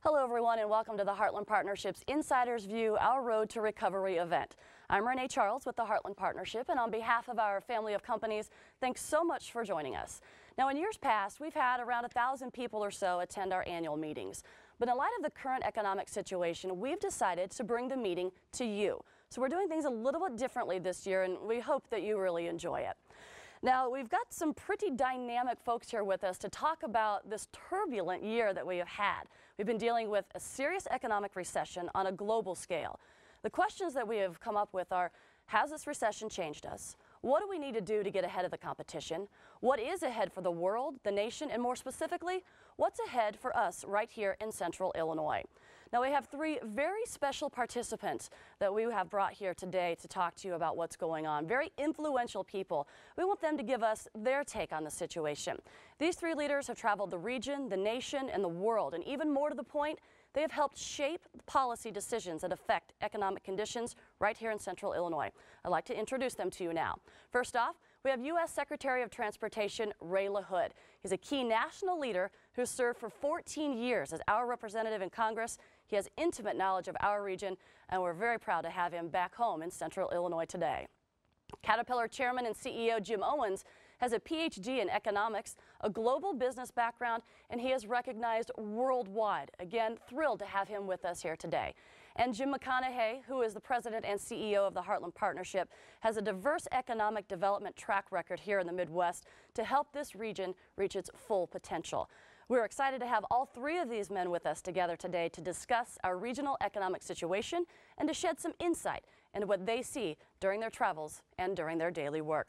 Hello everyone and welcome to the Heartland Partnership's Insider's View, Our Road to Recovery event. I'm Renee Charles with the Heartland Partnership, and on behalf of our family of companies, thanks so much for joining us. Now, in years past, we've had around 1,000 people or so attend our annual meetings. But in light of the current economic situation, we've decided to bring the meeting to you. So we're doing things a little bit differently this year, and we hope that you really enjoy it. Now, we've got some pretty dynamic folks here with us to talk about this turbulent year that we have had. We've been dealing with a serious economic recession on a global scale. The questions that we have come up with are, has this recession changed us? What do we need to do to get ahead of the competition? What is ahead for the world, the nation, and more specifically, what's ahead for us right here in Central Illinois? Now, we have three very special participants that we have brought here today to talk to you about what's going on. Very influential people. We want them to give us their take on the situation. These three leaders have traveled the region, the nation, and the world, and even more to the point, they have helped shape policy decisions that affect economic conditions right here in Central Illinois. I'd like to introduce them to you now. First off, we have U.S. Secretary of Transportation Ray LaHood. He's a key national leader who served for 14 years as our representative in Congress. He has intimate knowledge of our region, and we're very proud to have him back home in Central Illinois today. Caterpillar Chairman and CEO Jim Owens has a PhD in economics, a global business background, and he is recognized worldwide. Again, thrilled to have him with us here today. And Jim McConoughey, who is the president and CEO of the Heartland Partnership, has a diverse economic development track record here in the Midwest to help this region reach its full potential. We're excited to have all three of these men with us together today to discuss our regional economic situation and to shed some insight into what they see during their travels and during their daily work.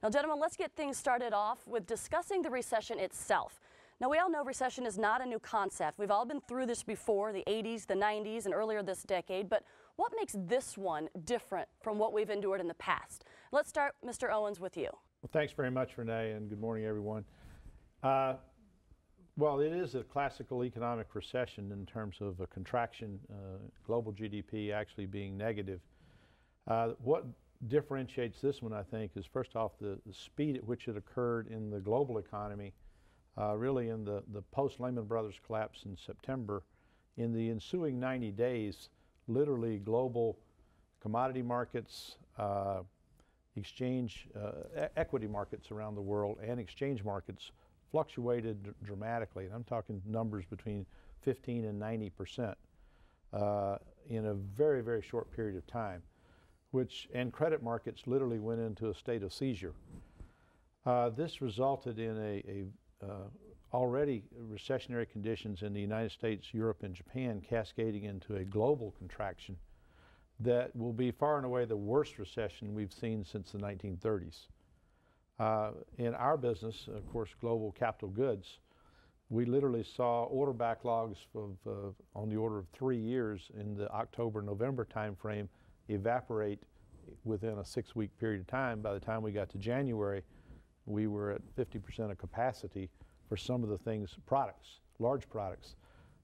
Now, gentlemen, let's get things started off with discussing the recession itself. Now, we all know recession is not a new concept. We've all been through this before, the 80s, the 90s, and earlier this decade. But what makes this one different from what we've endured in the past? Let's start, Mr. Owens, with you. Well, thanks very much, Renee, and good morning, everyone. Well, it is a classical economic recession in terms of a contraction, global GDP actually being negative. What differentiates this one, I think, is first off the speed at which it occurred in the global economy, really in the post-Lehman Brothers collapse in September. In the ensuing 90 days, literally global commodity markets, equity markets around the world and exchange markets fluctuated dramatically. And I'm talking numbers between 15 and 90% in a very, very short period of time. And credit markets literally went into a state of seizure. This resulted in already recessionary conditions in the United States, Europe, and Japan, cascading into a global contraction that will be far and away the worst recession we've seen since the 1930s. In our business, of course, global capital goods, we literally saw order backlogs of on the order of 3 years in the October-November timeframe evaporate within a 6-week period of time. By the time we got to January, we were at 50% of capacity for some of the things, large products,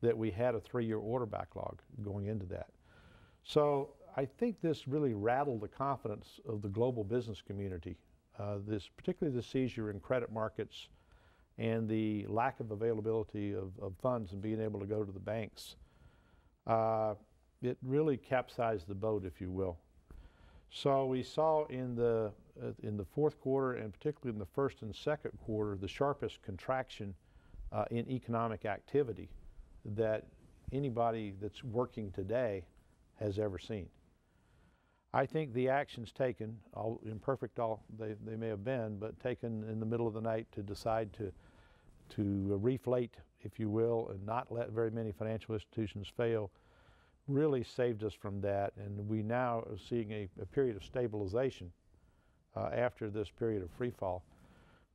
that we had a 3-year order backlog going into that. So I think this really rattled the confidence of the global business community. Particularly the seizure in credit markets and the lack of availability of funds and being able to go to the banks. It really capsized the boat, if you will. So we saw in the fourth quarter, and particularly in the first and second quarter, the sharpest contraction in economic activity that anybody that's working today has ever seen. I think the actions taken, all imperfect they may have been, but taken in the middle of the night to decide to reflate, if you will, and not let very many financial institutions fail, really saved us from that. And we now are seeing a period of stabilization after this period of free fall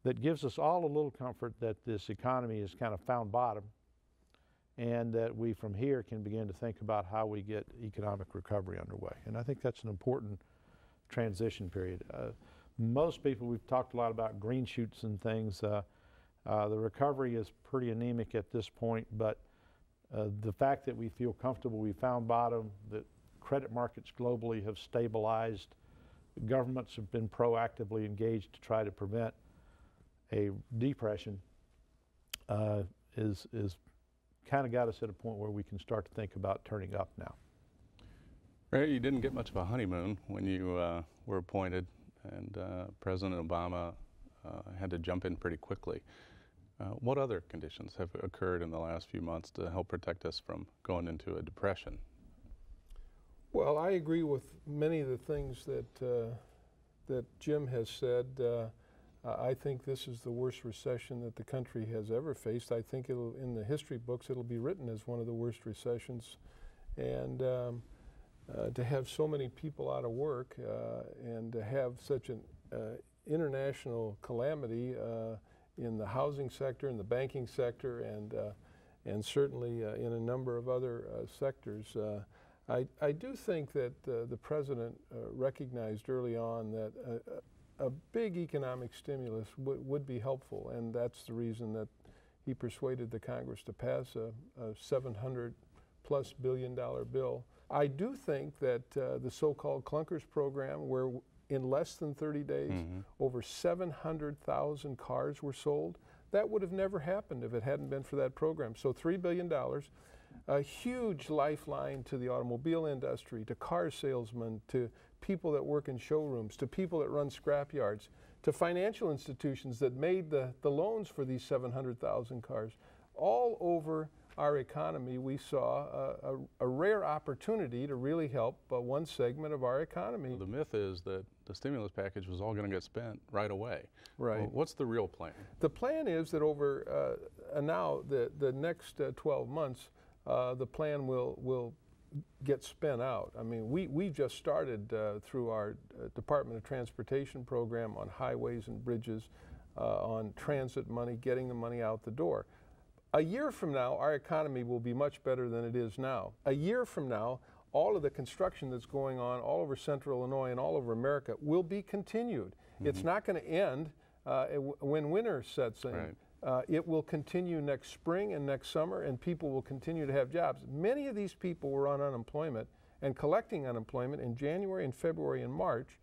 that gives us all a little comfort that this economy has kind of found bottom, and that we from here can begin to think about how we get economic recovery underway. And I think that's an important transition period. Most people, we've talked a lot about green shoots and things. The recovery is pretty anemic at this point, but the fact that we feel comfortable we found bottom, that credit markets globally have stabilized, governments have been proactively engaged to try to prevent a depression, is kind of got us at a point where we can start to think about turning up now. Ray, you didn't get much of a honeymoon when you were appointed, and President Obama had to jump in pretty quickly. What other conditions have occurred in the last few months to help protect us from going into a depression? Well, I agree with many of the things that Jim has said. I think this is the worst recession that the country has ever faced. I think in the history books it'll be written as one of the worst recessions. And to have so many people out of work and to have such an international calamity in the housing sector, in the banking sector, and certainly in a number of other sectors. I do think that the President recognized early on that a big economic stimulus would be helpful, and that's the reason that he persuaded the Congress to pass a $700+ billion bill. I do think that the so-called clunkers program, where in less than 30 days, over 700,000 cars were sold, that would have never happened if it hadn't been for that program. So $3 billion, a huge lifeline to the automobile industry, to car salesmen, to people that work in showrooms, to people that run scrap yards, to financial institutions that made the loans for these 700,000 cars. All over our economy, we saw a rare opportunity to really help one segment of our economy. Well, the myth is that the stimulus package was all going to get spent right away. Right. Well, what's the real plan? The plan is that over now, the next 12 months, the plan will get spent out. I mean, we've just started through our Department of Transportation program on highways and bridges, on transit money, getting the money out the door. A year from now, our economy will be much better than it is now. A year from now, all of the construction that's going on all over Central Illinois and all over America will be continued. It's not going to end when winter sets in. Right. It will continue next spring and next summer, and people will continue to have jobs. Many of these people were on unemployment and collecting unemployment in January and February and March,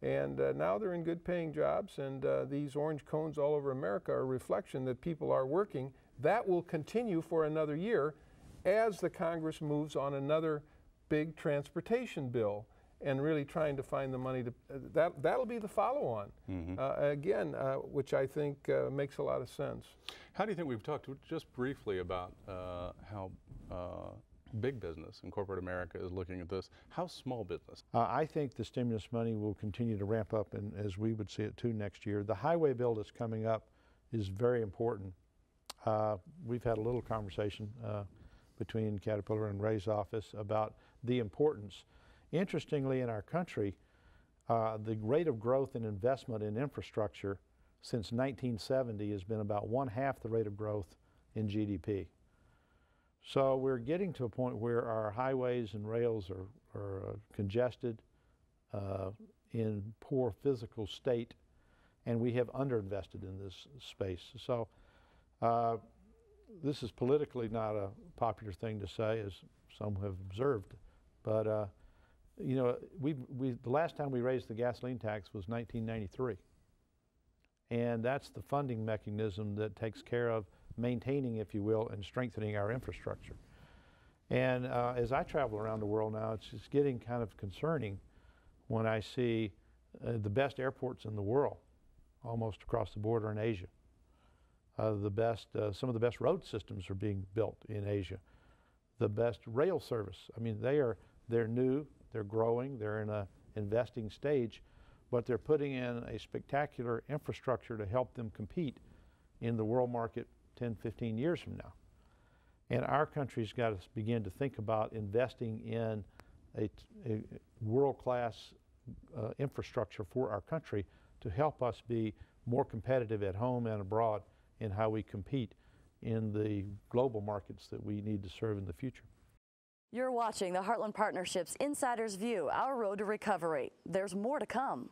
and now they're in good paying jobs, and these orange cones all over America are a reflection that people are working. That will continue for another year as the Congress moves on another big transportation bill and really trying to find the money to, that'll be the follow-on, again, which I think makes a lot of sense. How do you think, we've talked just briefly about how big business in corporate America is looking at this. How small business? I think the stimulus money will continue to ramp up, and as we would see it too next year. The highway bill that's coming up is very important. We've had a little conversation between Caterpillar and Ray's office about the importance. Interestingly, in our country, the rate of growth in investment in infrastructure since 1970 has been about 1/2 the rate of growth in GDP. So we're getting to a point where our highways and rails are congested, in poor physical state, and we have underinvested in this space. So this is politically not a popular thing to say, as some have observed, but you know, the last time we raised the gasoline tax was 1993, and that's the funding mechanism that takes care of maintaining, if you will, and strengthening our infrastructure. And as I travel around the world now, it's just getting kind of concerning when I see the best airports in the world almost across the border in Asia. Some of the best road systems are being built in Asia. The best rail service. I mean, they're new, they're growing, they're in an investing stage, but they're putting in a spectacular infrastructure to help them compete in the world market 10, 15 years from now. And our country's got to begin to think about investing in a world-class infrastructure for our country to help us be more competitive at home and abroad in how we compete in the global markets that we need to serve in the future. You're watching the Heartland Partnership's Insider's View, Our Road to Recovery. There's more to come.